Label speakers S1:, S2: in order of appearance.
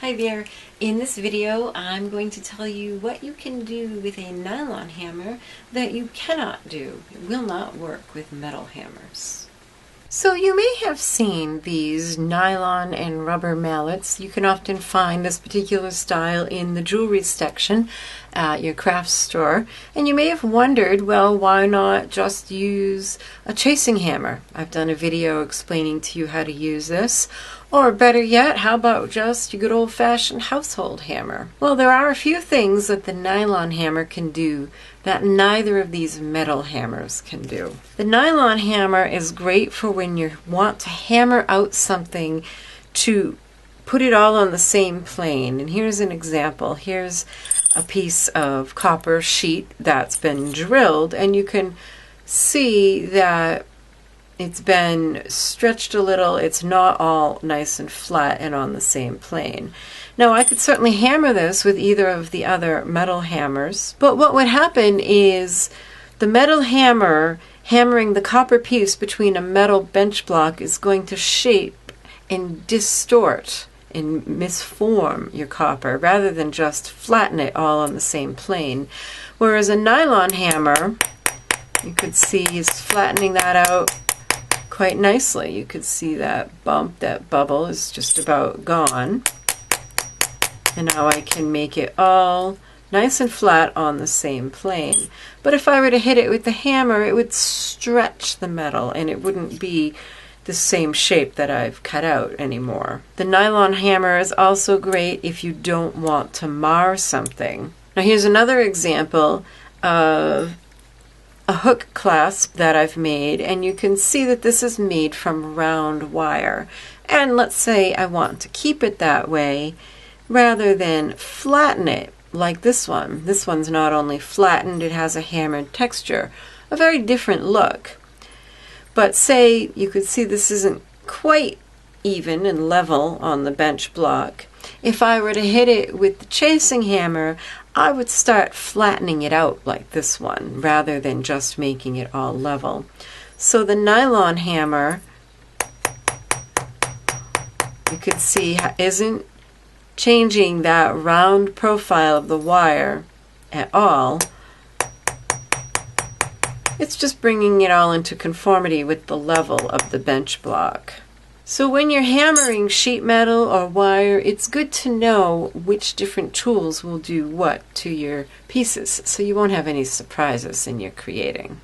S1: Hi there. In this video I'm going to tell you what you can do with a nylon hammer that you cannot do. It will not work with metal hammers. So you may have seen these nylon and rubber mallets. You can often find this particular style in the jewelry section at your craft store. And you may have wondered, well, why not just use a chasing hammer? I've done a video explaining to you how to use this. Or better yet, how about just your good old-fashioned household hammer? Well, there are a few things that the nylon hammer can do that neither of these metal hammers can do. The nylon hammer is great for when you want to hammer out something to put it all on the same plane. And here's an example. Here's a piece of copper sheet that's been drilled, and you can see that it's been stretched a little. It's not all nice and flat and on the same plane. Now, I could certainly hammer this with either of the other metal hammers, but what would happen is the metal hammer hammering the copper piece between a metal bench block is going to shape and distort and misform your copper rather than just flatten it all on the same plane. Whereas a nylon hammer, you could see, is flattening that out quite nicely. You could see that bump, that bubble is just about gone. And now I can make it all nice and flat on the same plane. But if I were to hit it with the hammer, it would stretch the metal and it wouldn't be the same shape that I've cut out anymore. The nylon hammer is also great if you don't want to mar something. Now here's another example of a hook clasp that I've made, and you can see that this is made from round wire. And let's say I want to keep it that way rather than flatten it like this one. This one's not only flattened, it has a hammered texture, a very different look. But say you could see this isn't quite even and level on the bench block. If I were to hit it with the chasing hammer, I would start flattening it out like this one rather than just making it all level. So the nylon hammer, you can see, isn't changing that round profile of the wire at all. It's just bringing it all into conformity with the level of the bench block. So when you're hammering sheet metal or wire, it's good to know which different tools will do what to your pieces, so you won't have any surprises in your creating.